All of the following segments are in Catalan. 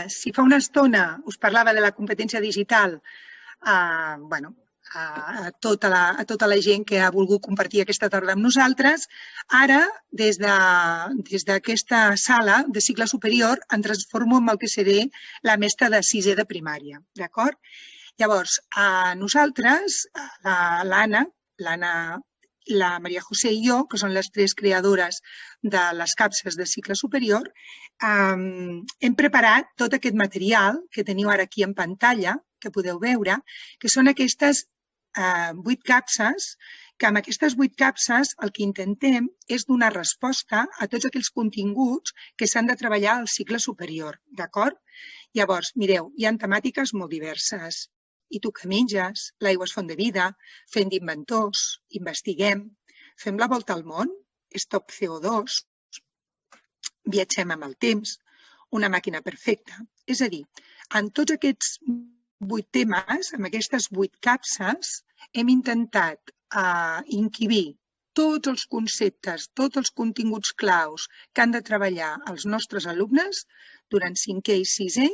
Si fa una estona us parlava de la competència digital, a tota la gent que ha volgut compartir aquesta tarda amb nosaltres, ara, des d'aquesta sala de cicle superior, em transformo en el que seré la mestra de sisè de primària, d'acord? Llavors, nosaltres, l'Anna, la Maria José i jo, que són les tres creadores de les capses de cicle superior, hem preparat tot aquest material que teniu ara aquí en pantalla, que podeu veure, que són aquestes 8 capses, que amb aquestes 8 capses el que intentem és donar resposta a tots aquells continguts que s'han de treballar al cicle superior, d'acord? Llavors, mireu, hi ha temàtiques molt diverses. I tu que menges, l'aigua és font de vida, fem d'inventors, investiguem, fem la volta al món, stop CO2, viatgem amb el temps, una màquina perfecta. És a dir, en tots aquests 8 temes, amb aquestes 8 capses, hem intentat inquibir tots els conceptes, tots els continguts claus que han de treballar els nostres alumnes durant 5è i 6è,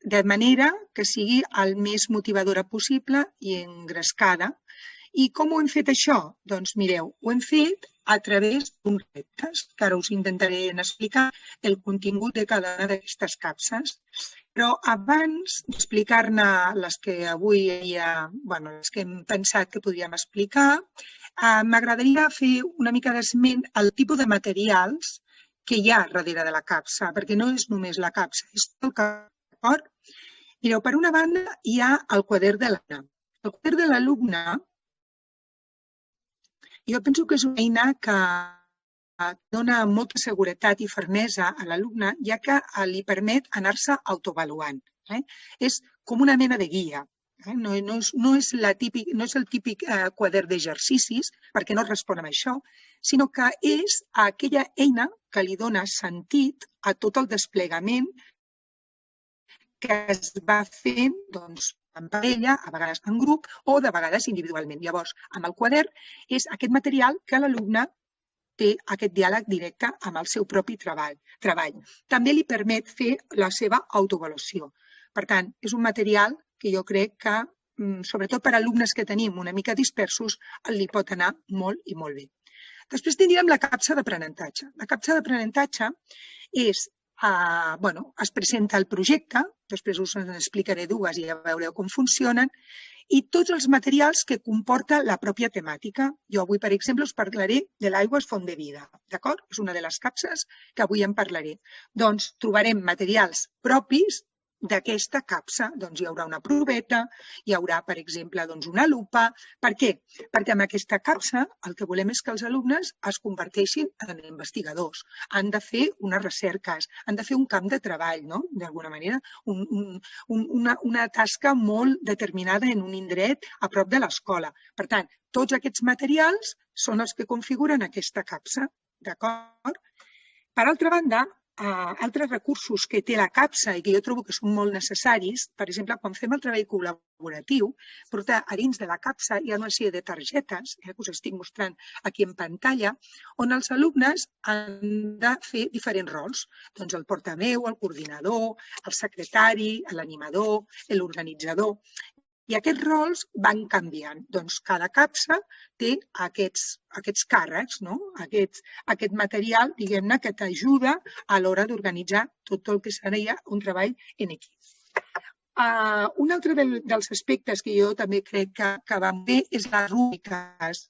de manera que sigui el més motivadora possible i engrescada. I com ho hem fet això? Doncs mireu, ho hem fet a través d'uns reptes, que ara us intentaré explicar el contingut de cada una d'aquestes capses. Però abans d'explicar-ne les que avui les que hem pensat que podríem explicar, m'agradaria fer una mica d'esment al tipus de materials que hi ha darrere de la capsa, perquè no és només la capsa, és tot el que d'acord? Mireu, per una banda hi ha el quadern de l'alumne. El quadern de l'alumne, jo penso que és una eina que dona molta seguretat i fermesa a l'alumne, ja que li permet anar-se autoavaluant. És com una mena de guia. No és el típic quadern d'exercicis, perquè no respon a això, sinó que és aquella eina que li dona sentit a tot el desplegament que es va fent en parella, a vegades en grup o de vegades individualment. Llavors, amb el quadern és aquest material que l'alumne té aquest diàleg directe amb el seu propi treball. També li permet fer la seva autoavaluació. Per tant, és un material que jo crec que, sobretot per alumnes que tenim una mica dispersos, li pot anar molt i molt bé. Després tindríem la capsa d'aprenentatge. La capsa d'aprenentatge és es presenta el projecte, després us en explicaré dues i ja veureu com funcionen, i tots els materials que comporta la pròpia temàtica. Jo avui, per exemple, us parlaré de l'aigua és font de vida, d'acord? És una de les capses que avui en parlaré. Doncs trobarem materials propis d'aquesta capsa. Doncs hi haurà una proveta, hi haurà, per exemple, una lupa. Per què? Perquè amb aquesta capsa el que volem és que els alumnes es converteixin en investigadors. Han de fer unes recerques, han de fer un camp de treball, d'alguna manera, una tasca molt determinada en un indret a prop de l'escola. Per tant, tots aquests materials són els que configuren aquesta capsa, d'acord? Per altra banda, altres recursos que té la capsa i que jo trobo que són molt necessaris, per exemple, quan fem el treball col·laboratiu, portar a dins de la capsa hi ha una sèrie de targetes, que us estic mostrant aquí en pantalla, on els alumnes han de fer diferents rols. Doncs el portaveu, el coordinador, el secretari, l'animador, l'organitzador. I aquests rols van canviant. Doncs cada capsa té aquests càrrecs, aquest material, diguem-ne, que t'ajuda a l'hora d'organitzar tot el que seria un treball en equip. Un altre dels aspectes que jo també crec que van bé és les rúbriques.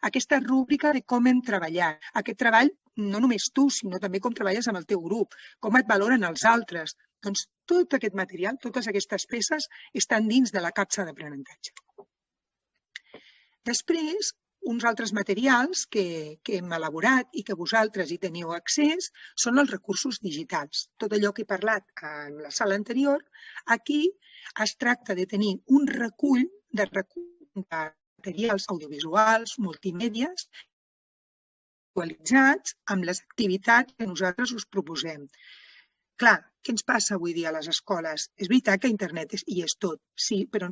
Aquesta rúbrica de com hem treballat. Aquest treball, no només tu, sinó també com treballes amb el teu grup, com et valoren els altres. Doncs tot aquest material, totes aquestes peces, estan dins de la capsa d'aprenentatge. Després, uns altres materials que hem elaborat i que vosaltres hi teniu accés són els recursos digitals. Tot allò que he parlat en la sala anterior, aquí es tracta de tenir un recull de materials audiovisuals, multimèdies, actualitzats amb les activitats que nosaltres us proposem. Clar, què ens passa avui dia a les escoles? És veritat que internet hi és tot, sí, però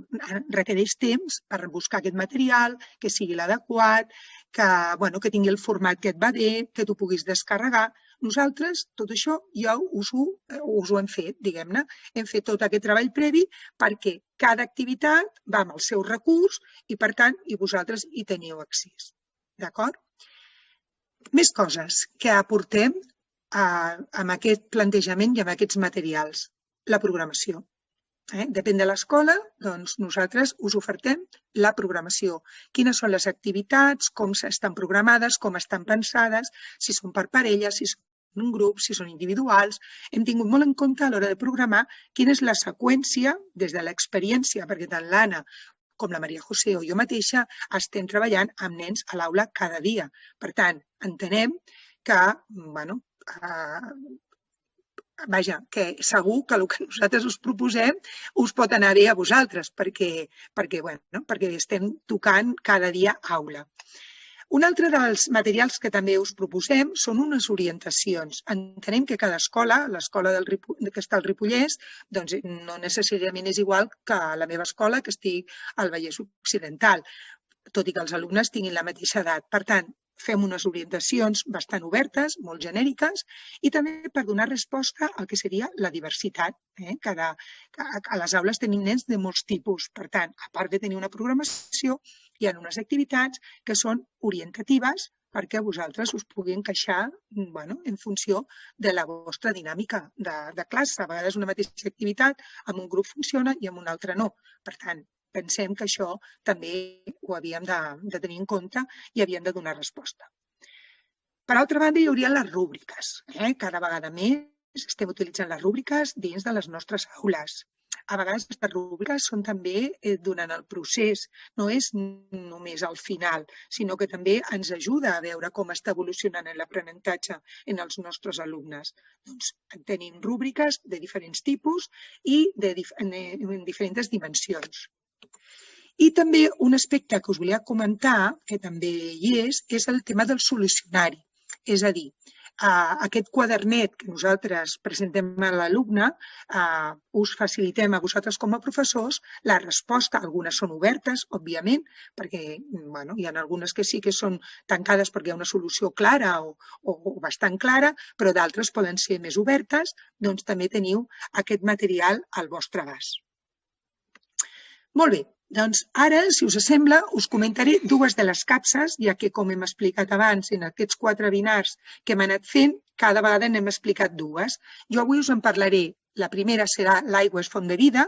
requereix temps per buscar aquest material, que sigui l'adequat, que tingui el format que et va bé, que tu puguis descarregar. Nosaltres, tot això, ja us ho hem fet, diguem-ne. Hem fet tot aquest treball previ perquè cada activitat va amb el seu recurs i, per tant, vosaltres hi teniu accés. D'acord? Més coses que aportem amb aquest plantejament i amb aquests materials. La programació. Depèn de l'escola, doncs nosaltres us ofertem la programació. Quines són les activitats, com estan programades, com estan pensades, si són per parelles, si són en un grup, si són individuals. Hem tingut molt en compte a l'hora de programar quina és la seqüència des de l'experiència, perquè tant l'Anna com la Maria José o jo mateixa estem treballant amb nens a l'aula cada dia. Per tant, entenem que, que segur que el que nosaltres us proposem us pot anar bé a vosaltres, perquè estem tocant cada dia aula. Un altre dels materials que també us proposem són unes orientacions. Entenem que cada escola, l'escola que està al Ripollès, doncs no necessàriament és igual que la meva escola que estic al Vallès Occidental, tot i que els alumnes tinguin la mateixa edat. Per tant, fem unes orientacions bastant obertes, molt genèriques, i també per donar resposta al que seria la diversitat. A les aules tenim nens de molts tipus. Per tant, a part de tenir una programació, hi ha unes activitats que són orientatives perquè vosaltres us pugui encaixar en funció de la vostra dinàmica de classe. A vegades una mateixa activitat amb un grup funciona i amb un altre no. Per tant, pensem que això també ho havíem de tenir en compte i havíem de donar resposta. Per altra banda, hi hauria les rúbriques. Cada vegada més estem utilitzant les rúbriques dins de les nostres aules. A vegades aquestes rúbriques són també durant el procés, no és només al final, sinó que també ens ajuda a veure com està evolucionant l'aprenentatge en els nostres alumnes. Doncs tenim rúbriques de diferents tipus i en diferents dimensions. I també un aspecte que us volia comentar, que també hi és el tema del solucionari. És a dir, aquest quadernet que nosaltres presentem a l'alumne, us facilitem a vosaltres com a professors la resposta. Algunes són obertes, òbviament, perquè hi ha algunes que sí que són tancades perquè hi ha una solució clara o bastant clara, però d'altres poden ser més obertes, doncs també teniu aquest material al vostre abast. Molt bé, doncs ara, si us sembla, us comentaré dues de les capses, ja que, com hem explicat abans, en aquests 4 webinars que hem anat fent, cada vegada n'hem explicat dues. Jo avui us en parlaré. La primera serà l'aigua és font de vida.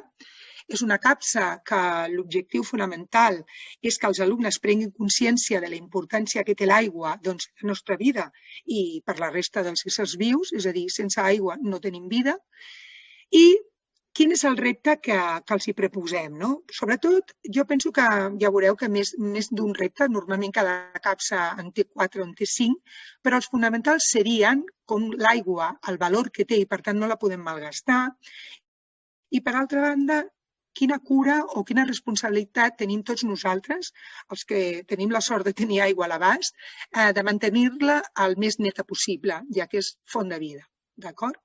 És una capsa que l'objectiu fonamental és que els alumnes prenguin consciència de la importància que té l'aigua en la nostra vida i per la resta dels éssers vius, és a dir, sense aigua no tenim vida. I quin és el repte que els hi proposem? Sobretot, jo penso que ja veureu que més d'un repte, normalment cada capsa en té 4 o en té 5, però els fonamentals serien com l'aigua, el valor que té i per tant no la podem malgastar. I per altra banda, quina cura o quina responsabilitat tenim tots nosaltres, els que tenim la sort de tenir aigua a l'abast, de mantenir-la el més neta possible, ja que és font de vida. D'acord?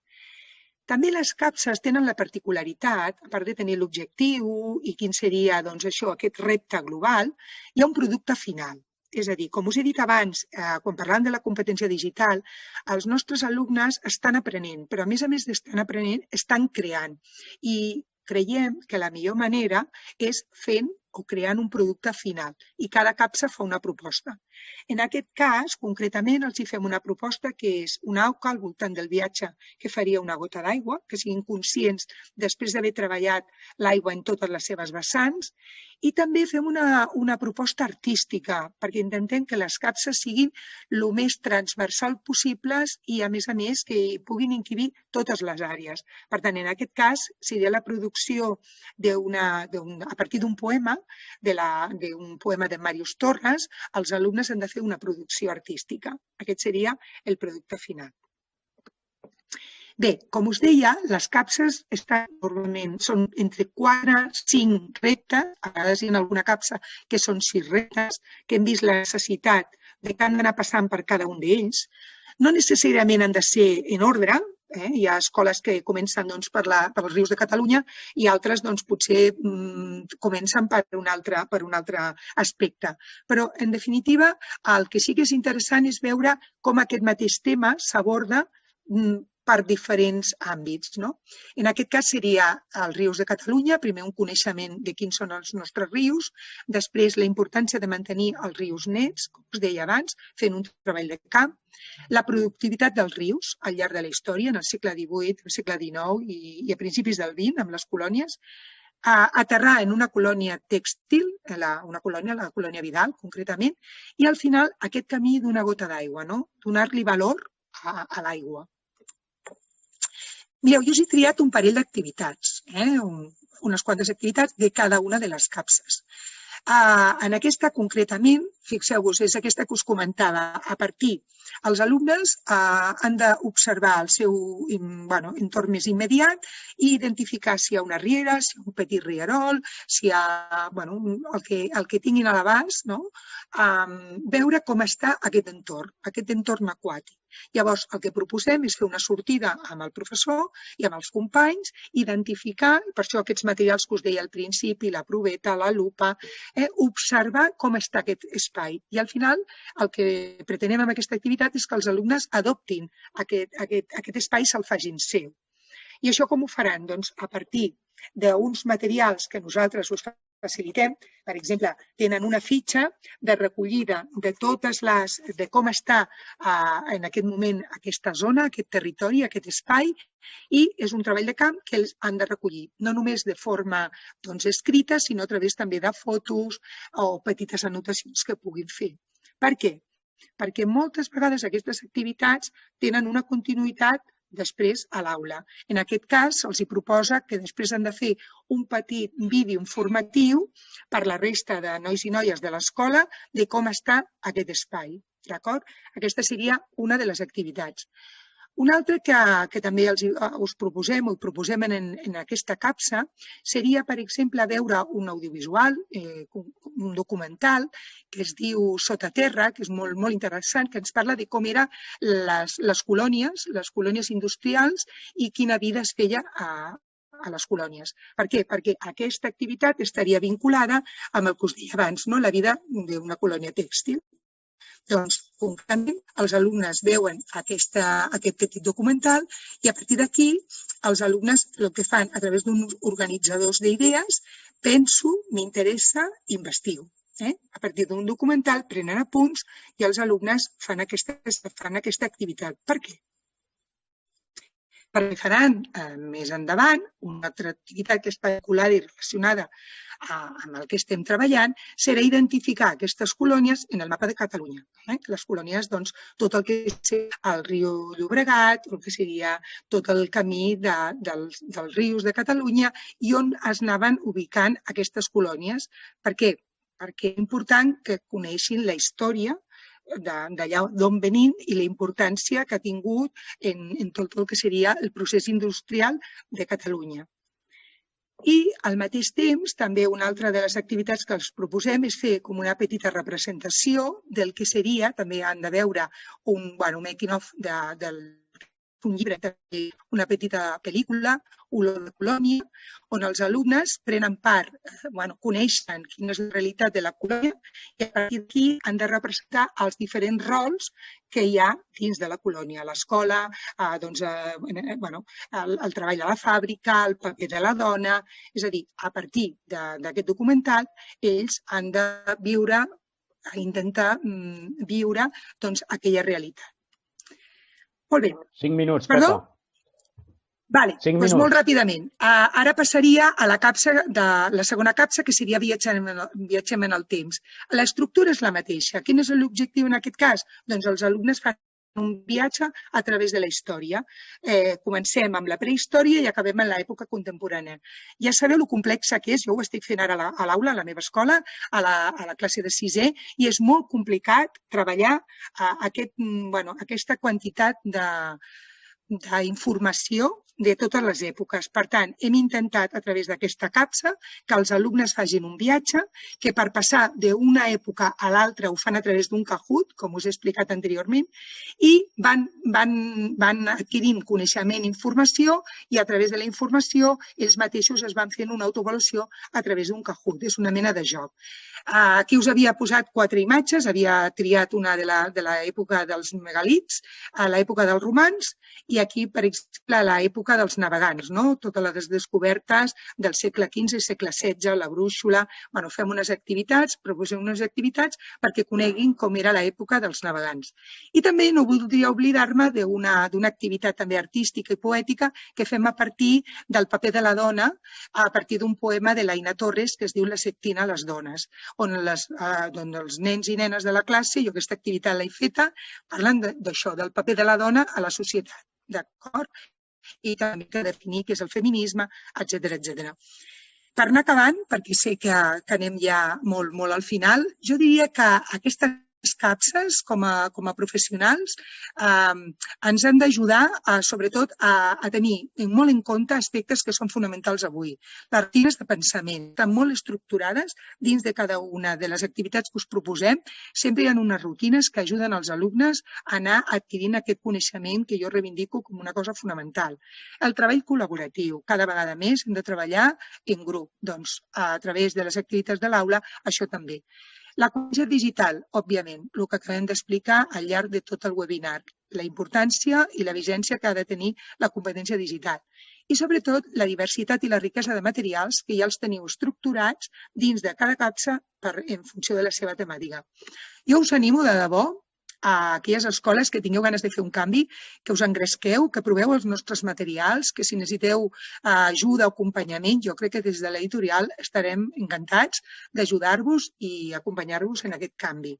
També les capses tenen la particularitat, a part de tenir l'objectiu i quin seria aquest repte global, hi ha un producte final. És a dir, com us he dit abans, quan parlàvem de la competència digital, els nostres alumnes estan aprenent, però a més d'estar aprenent, estan creant. I creiem que la millor manera és fent o creant un producte final i cada capsa fa una proposta. En aquest cas, concretament, els hi fem una proposta que és una auca al voltant del viatge que faria una gota d'aigua, que siguin conscients després d'haver treballat l'aigua en totes les seves vessants, i també fem una proposta artística perquè intentem que les capses siguin el més transversal possibles i, a més, que puguin encabir totes les àrees. Per tant, en aquest cas, seria la producció a partir d'un poema, d'un poema de Màrius Torres, els alumnes han de fer una producció artística. Aquest seria el producte final. Bé, com us deia, les capses normalment són entre 4 i 5 reptes, a vegades hi ha alguna capsa que són 6 reptes, que hem vist la necessitat de que han d'anar passant per cada un d'ells. No necessàriament han de ser en ordre, Hi ha escoles que comencen pels rius de Catalunya i altres potser comencen per un altre aspecte. Però, en definitiva, el que sí que és interessant és veure com aquest mateix tema s'aborda per diferents àmbits. En aquest cas seria els rius de Catalunya, primer un coneixement de quins són els nostres rius, després la importància de mantenir els rius nets, com us deia abans, fent un treball de camp, la productivitat dels rius al llarg de la història, en el segle XVIII, el segle XIX i a principis del XX, amb les colònies, aterrar en una colònia tèxtil, la colònia Vidal, concretament, i al final aquest camí d'una gota d'aigua, donar-li valor a l'aigua. Mireu, jo us he triat un parell d'activitats, unes quantes activitats de cada una de les capses. En aquesta, concretament, fixeu-vos, és aquesta que us comentava, a partir, els alumnes han d'observar el seu entorn més immediat i identificar si hi ha una riera, si hi ha un petit rierol, si hi ha el que tinguin a l'abast, veure com està aquest entorn aquàtic. Llavors, el que proposem és fer una sortida amb el professor i amb els companys, identificar, per això aquests materials que us deia al principi, la proveta, la lupa, observar com està aquest espai. I al final, el que pretenem amb aquesta activitat és que els alumnes adoptin aquest espai i se'l facin seu. I això com ho faran? Doncs a partir d'uns materials que nosaltres us facilitem, per exemple, tenen una fitxa de recollida de de com està en aquest moment aquesta zona, aquest territori, aquest espai, i és un treball de camp que ells han de recollir, no només de forma escrita, sinó a través també de fotos o petites anotacions que puguin fer. Per què? Perquè moltes vegades aquestes activitats tenen una continuïtat després a l'aula. En aquest cas, se'ls proposa que després han de fer un petit vídeo informatiu per la resta de nois i noies de l'escola de com està aquest espai. D'acord? Aquesta seria una de les activitats. Una altra que també us proposem o proposem en aquesta capsa seria, per exemple, veure un audiovisual, un documental que es diu Sota Terra, que és molt interessant, que ens parla de com eren les colònies industrials i quina vida es feia a les colònies. Per què? Perquè aquesta activitat estaria vinculada amb el que us deia abans, la vida d'una colònia tèxtil. Doncs, concretament, els alumnes veuen aquest petit documental i a partir d'aquí els alumnes el que fan a través d'uns organitzadors d'idees, penso, m'interessa, investigo. A partir d'un documental prenen apunts i els alumnes fan aquesta activitat. Per què? Perquè faran més endavant una altra activitat que està vinculada i relacionada amb el que estem treballant, serà identificar aquestes colònies en el mapa de Catalunya. Les colònies, doncs, tot el que és el riu Llobregat, el que seria tot el camí dels rius de Catalunya i on es anaven ubicant aquestes colònies. Per què? Perquè és important que coneixin la història d'allà d'on venim i la importància que ha tingut en tot el que seria el procés industrial de Catalunya. I al mateix temps, també una altra de les activitats que els proposem és fer com una petita representació del que seria, també han de veure un making-of d'un llibre, una petita pel·lícula, Olor de colònia, on els alumnes prenen part, coneixen quina és la realitat de la colònia i a partir d'aquí han de representar els diferents rols que hi ha dins de la colònia, l'escola, el treball a la fàbrica, el paper de la dona. És a dir, a partir d'aquest documental, ells han de viure, intentar viure aquella realitat. Molt bé. 5 minuts, Perdó? Pepa. Vale, doncs molt ràpidament. Ara passaria a la segona capsa, que seria Viatgem en el temps. L'estructura és la mateixa. Quin és l'objectiu en aquest cas? Doncs els alumnes fan un viatge a través de la història. Comencem amb la prehistòria i acabem en l'època contemporània. Ja sabeu lo complexa que és, jo ho estic fent ara a l'aula, a la meva escola, a la classe de 6è, i és molt complicat treballar aquesta quantitat d'informació de totes les èpoques. Per tant, hem intentat a través d'aquesta capsa que els alumnes facin un viatge, que per passar d'una època a l'altra ho fan a través d'un Kahoot, com us he explicat anteriorment, i van adquirint coneixement, informació, i a través de la informació ells mateixos es van fent una autoavaluació a través d'un Kahoot. És una mena de joc. Aquí us havia posat 4 imatges, havia triat una de l'època dels megalits, a l'època dels romans, i aquí, per exemple, a l'època dels navegants, no? Totes les descobertes del segle XV i segle XVI, la brúixola. Bueno, fem unes activitats, proposem unes activitats perquè coneguin com era l'època dels navegants. I també no voldria oblidar-me d'una activitat també artística i poètica que fem a partir del paper de la dona, a partir d'un poema de l'Aina Torres que es diu La sectina a les dones, on els nens i nenes de la classe, jo aquesta activitat l'he feta, parlant d'això, del paper de la dona a la societat, d'acord? I també de definir què és el feminisme, etcètera, etcètera. Per anar acabant, perquè sé que anem ja molt, molt al final, jo diria que aquestes capses, com a professionals, ens han d'ajudar, sobretot, a tenir molt en compte aspectes que són fonamentals avui. Les rutines de pensament estan molt estructurades dins de cada una de les activitats que us proposem. Sempre hi ha unes rutines que ajuden als alumnes a anar adquirint aquest coneixement que jo reivindico com una cosa fonamental. El treball col·laboratiu. Cada vegada més hem de treballar en grup. Doncs, a través de les activitats de l'aula, això també. La competència digital, òbviament, el que acabem d'explicar al llarg de tot el webinar, la importància i la vigència que ha de tenir la competència digital. I, sobretot, la diversitat i la riquesa de materials que ja els teniu estructurats dins de cada capsa en funció de la seva temàtica. Jo us animo de debò a aquelles escoles que tingueu ganes de fer un canvi, que us engresqueu, que proveu els nostres materials, que si necessiteu ajuda o acompanyament, jo crec que des de l'editorial estarem encantats d'ajudar-vos i acompanyar-vos en aquest canvi.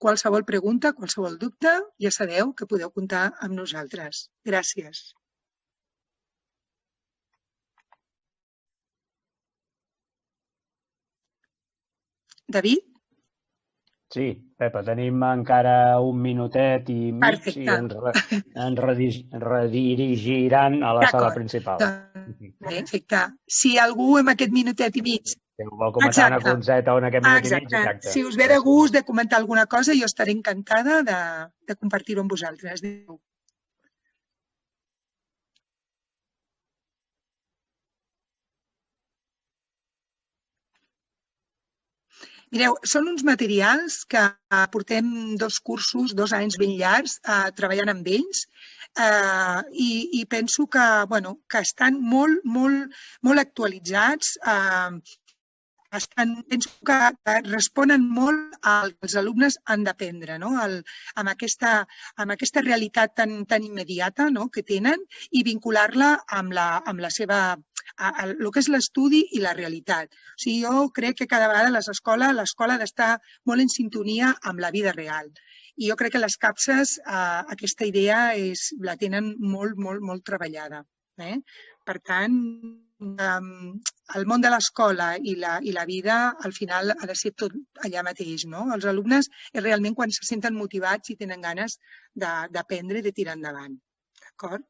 Qualsevol pregunta, qualsevol dubte, ja sabeu que podeu comptar amb nosaltres. Gràcies. David? Sí, Pepa, tenim encara un minutet i mig. Perfecte. I ens redirigiran a la sala principal. Perfecte. Si algú en aquest minutet i mig... Si vol comentar una coseta o en aquest minut i mig, exacte. Si us ve de gust de comentar alguna cosa, jo estaré encantada de compartir-ho amb vosaltres. Adéu. Mireu, són uns materials que portem 2 cursos, 2 anys ben llargs, treballant amb ells, i penso que estan molt actualitzats, penso que responen molt al que els alumnes han d'aprendre, no? Amb aquesta realitat tan immediata que tenen i vincular-la amb la seva, el que és l'estudi i la realitat. O sigui, jo crec que cada vegada l'escola ha d'estar molt en sintonia amb la vida real. I jo crec que les capses, aquesta idea la tenen molt treballada. Per tant, el món de l'escola i la vida, al final, ha de ser tot allà mateix. Els alumnes és realment quan se senten motivats i tenen ganes d'aprendre i de tirar endavant. D'acord?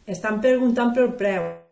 Estan preguntant pel preu.